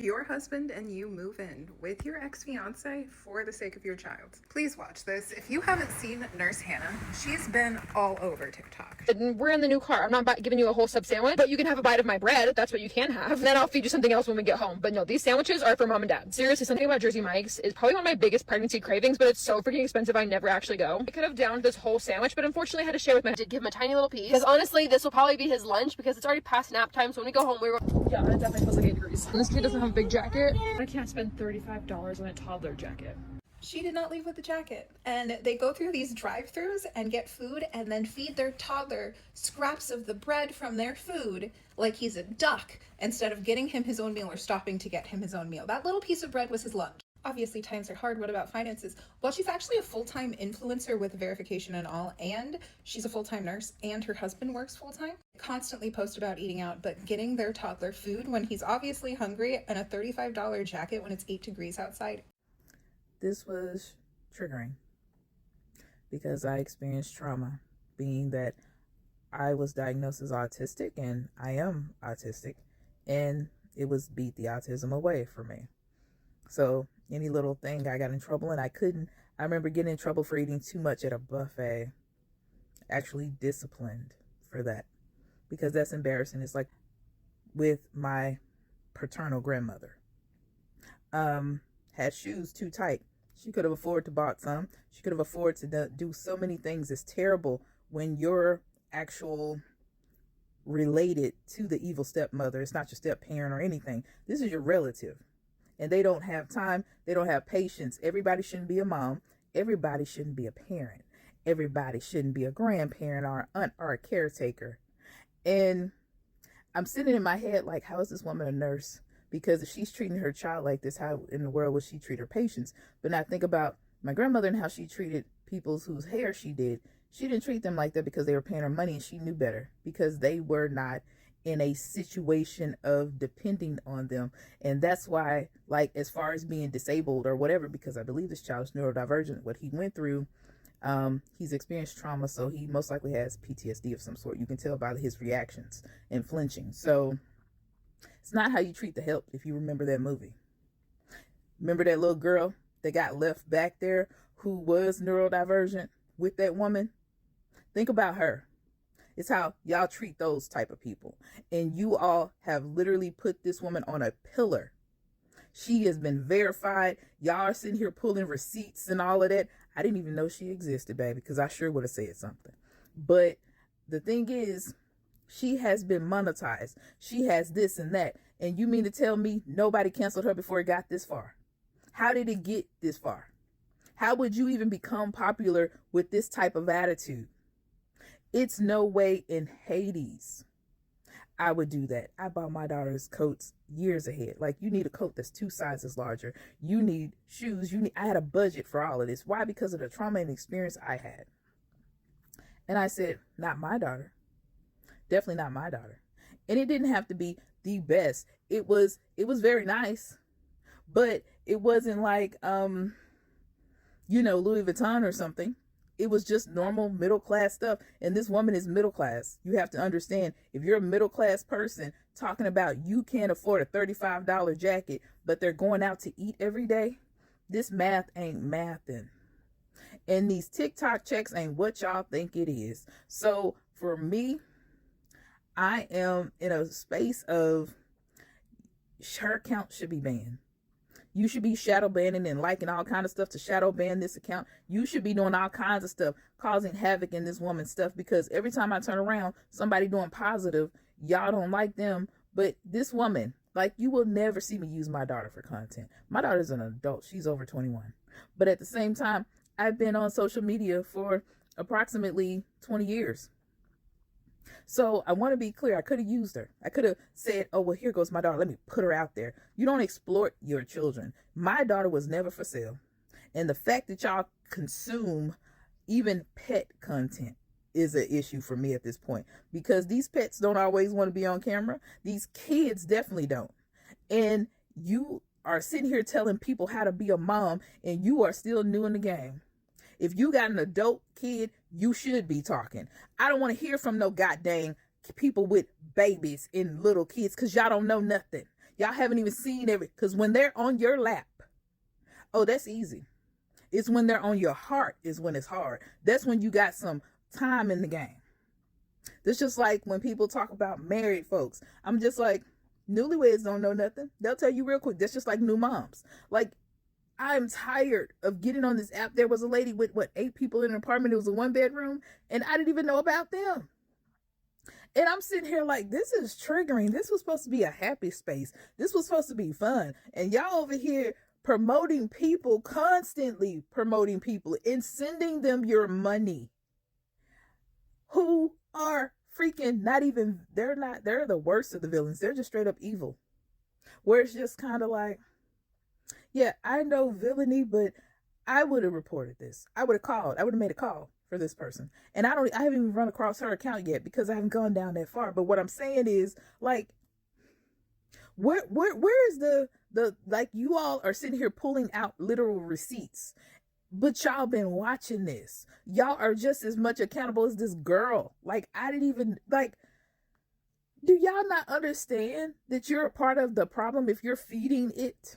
Your husband and you move in with your ex-fiance for the sake of your child. Please watch this. If you haven't seen Nurse Hannah, she's been all over TikTok. We're in the new car. I'm not giving you a whole sub sandwich, but you can have a bite of my bread. That's what you can have. And then I'll feed you something else when we get home. But no, these sandwiches are for mom and dad. Seriously, something about Jersey Mike's is probably one of my biggest pregnancy cravings, but it's so freaking expensive I never actually go. I could have downed this whole sandwich, but unfortunately I had to share with my did give him a tiny little piece. Because honestly, this will probably be his lunch because it's already past nap time. So when we go home, yeah, it definitely feels like 8 degrees. And this kid doesn't have a big jacket. I can't spend $35 on a toddler jacket. She did not leave with the jacket. And they go through these drive-thrus and get food and then feed their toddler scraps of the bread from their food like he's a duck instead of getting him his own meal or stopping to get him his own meal. That little piece of bread was his lunch. Obviously, times are hard. What about finances? Well, she's actually a full-time influencer with verification and all, and she's a full-time nurse, and her husband works full-time. Constantly post about eating out, but getting their toddler food when he's obviously hungry and a $35 jacket when it's 8 degrees outside. This was triggering because I experienced trauma, being that I was diagnosed as autistic and I am autistic, and it was beat the autism away from me. So any little thing I got in trouble, and I remember getting in trouble for eating too much at a buffet, actually disciplined for that, because that's embarrassing. It's like with my paternal grandmother, had shoes too tight. She could have afforded to bought some. She could have afforded to do so many things. It's terrible when you're actual related to the evil stepmother. It's not your step parent or anything. This is your relative. And they don't have time. They don't have patience. Everybody shouldn't be a mom. Everybody shouldn't be a parent. Everybody shouldn't be a grandparent or an aunt or a caretaker. And I'm sitting in my head like, how is this woman a nurse? Because if she's treating her child like this, how in the world would she treat her patients? But now think about my grandmother and how she treated people whose hair she did. She didn't treat them like that because they were paying her money, and she knew better because they were not in a situation of depending on them. And that's why, like, as far as being disabled or whatever, because I believe this child is neurodivergent, what he went through, he's experienced trauma, so he most likely has PTSD of some sort. You can tell by his reactions and flinching. So it's not how you treat the help. If you remember that movie, remember that little girl that got left back there who was neurodivergent with that woman? Think about her. It's how y'all treat those type of people. And you all have literally put this woman on a pillar. She has been verified. Y'all are sitting here pulling receipts and all of that. I didn't even know she existed, baby, because I sure would have said something. But the thing is, she has been monetized. She has this and that. And you mean to tell me nobody canceled her before it got this far? How did it get this far? How would you even become popular with this type of attitude? It's no way in Hades I would do that. I bought my daughter's coats years ahead. Like, you need a coat that's 2 sizes larger. You need shoes. I had a budget for all of this. Why? Because of the trauma and experience I had. And I said, not my daughter. Definitely not my daughter. And it didn't have to be the best. It was very nice, but it wasn't like, Louis Vuitton or something. It was just normal middle class stuff. And this woman is middle class. You have to understand, if you're a middle class person talking about you can't afford a $35 jacket, but they're going out to eat every day, this math ain't mathing. And these TikTok checks ain't what y'all think it is. So for me, I am in a space of her account should be banned. You should be shadow banning and liking all kind of stuff to shadow ban this account. You should be doing all kinds of stuff, causing havoc in this woman's stuff, because every time I turn around, somebody doing positive, y'all don't like them. But this woman, like, you will never see me use my daughter for content. My daughter's an adult. She's over 21. But at the same time, I've been on social media for approximately 20 years. So I want to be clear. I could have used her. I could have said, oh, well, here goes my daughter. Let me put her out there. You don't exploit your children. My daughter was never for sale. And the fact that y'all consume even pet content is an issue for me at this point, because these pets don't always want to be on camera. These kids definitely don't. And you are sitting here telling people how to be a mom, and you are still new in the game. If you got an adult kid, you should be talking. I don't want to hear from no goddamn people with babies and little kids, because y'all don't know nothing. Y'all haven't even seen because when they're on your lap, oh, that's easy. It's when they're on your heart is when it's hard. That's when you got some time in the game. It's just like when people talk about married folks. I'm just like, newlyweds don't know nothing. They'll tell you real quick. That's just like new moms. Like, I'm tired of getting on this app. There was a lady with 8 people in an apartment. It was a 1-bedroom, and I didn't even know about them. And I'm sitting here like, this is triggering. This was supposed to be a happy space. This was supposed to be fun. And y'all over here promoting people, constantly promoting people and sending them your money who are freaking they're the worst of the villains. They're just straight up evil. Where it's just kind of like, yeah, I know villainy, but I would have reported this. I would have made a call for this person. And I haven't even run across her account yet because I haven't gone down that far. But what I'm saying is, like, where is the like, you all are sitting here pulling out literal receipts, but y'all been watching this. Y'all are just as much accountable as this girl. Like, I didn't even, like, do y'all not understand that you're a part of the problem if you're feeding it?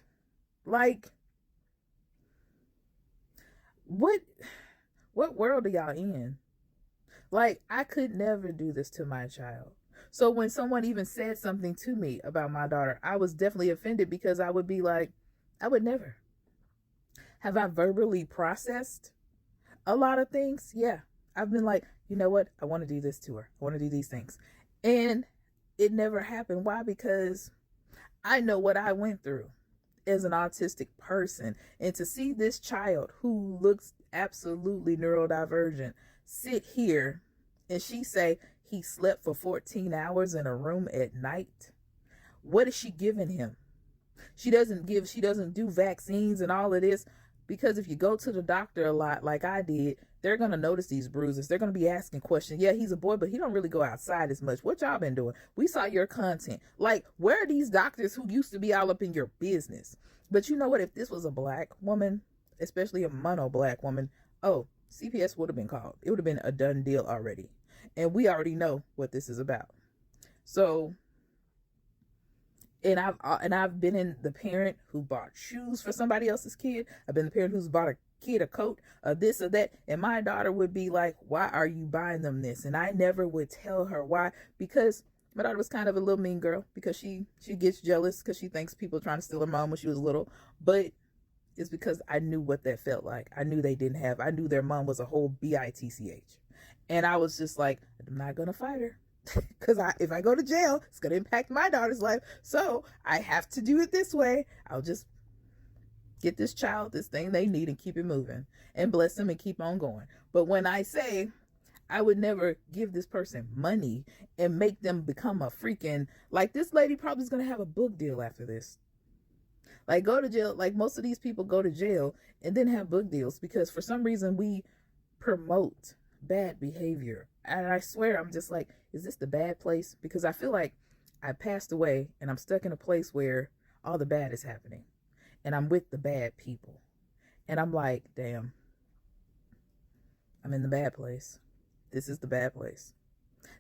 Like, what world are y'all in? Like, I could never do this to my child. So when someone even said something to me about my daughter, I was definitely offended because I would be like, I would never. Have I verbally processed a lot of things? Yeah. I've been like, you know what? I want to do this to her. I want to do these things. And it never happened. Why? Because I know what I went through as an autistic person. And to see this child who looks absolutely neurodivergent sit here and she say he slept for 14 hours in a room at night. What is she giving him? She doesn't do vaccines and all of this, because if you go to the doctor a lot, like I did, they're going to notice these bruises. They're going to be asking questions. Yeah, he's a boy, but he don't really go outside as much. What y'all been doing? We saw your content. Like, where are these doctors who used to be all up in your business? But you know what? If this was a black woman, especially a mono black woman, oh, CPS would have been called. It would have been a done deal already. And we already know what this is about. So, and I've been in the parent who bought shoes for somebody else's kid. I've been the parent who's bought a kid a coat, this or that. And my daughter would be like, why are you buying them this? And I never would tell her why, because my daughter was kind of a little mean girl, because she gets jealous because she thinks people are trying to steal her mom when she was little. But it's because I knew what that felt like. I knew I knew their mom was a whole bitch. And I was just like, I'm not going to fight her. Because if I go to jail, it's going to impact my daughter's life. So I have to do it this way. I'll just get this child this thing they need and keep it moving and bless them and keep on going. But when I say I would never give this person money and make them become a freaking, like, this lady probably is going to have a book deal after this. Like, go to jail. Like, most of these people go to jail and then have book deals because for some reason we promote bad behavior. And I swear, I'm just like, is this the bad place? Because I feel like I passed away and I'm stuck in a place where all the bad is happening and I'm with the bad people. And I'm like, damn, I'm in the bad place. This is the bad place.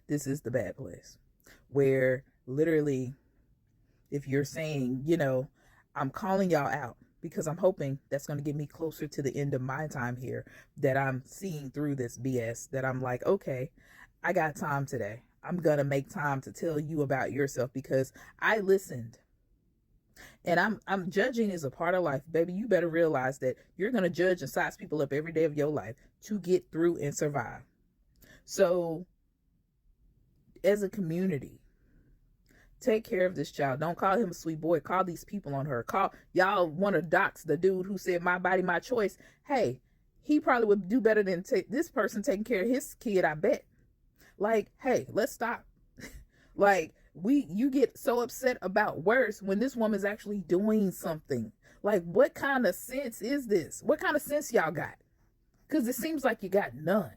This is the bad place where literally, if you're saying, you know, I'm calling y'all out because I'm hoping that's going to get me closer to the end of my time here, that I'm seeing through this BS, that I'm like, okay, I got time today. I'm going to make time to tell you about yourself because I listened. And I'm judging is a part of life, baby. You better realize that you're going to judge and size people up every day of your life to get through and survive. So as a community, take care of this child. Don't call him a sweet boy. Call these people on her. Y'all want to dox the dude who said my body, my choice. Hey, he probably would do better than this person taking care of his kid, I bet. Like, hey, let's stop. Like, you get so upset about worse when this woman's actually doing something. Like, what kind of sense is this? What kind of sense y'all got? Because it seems like you got none.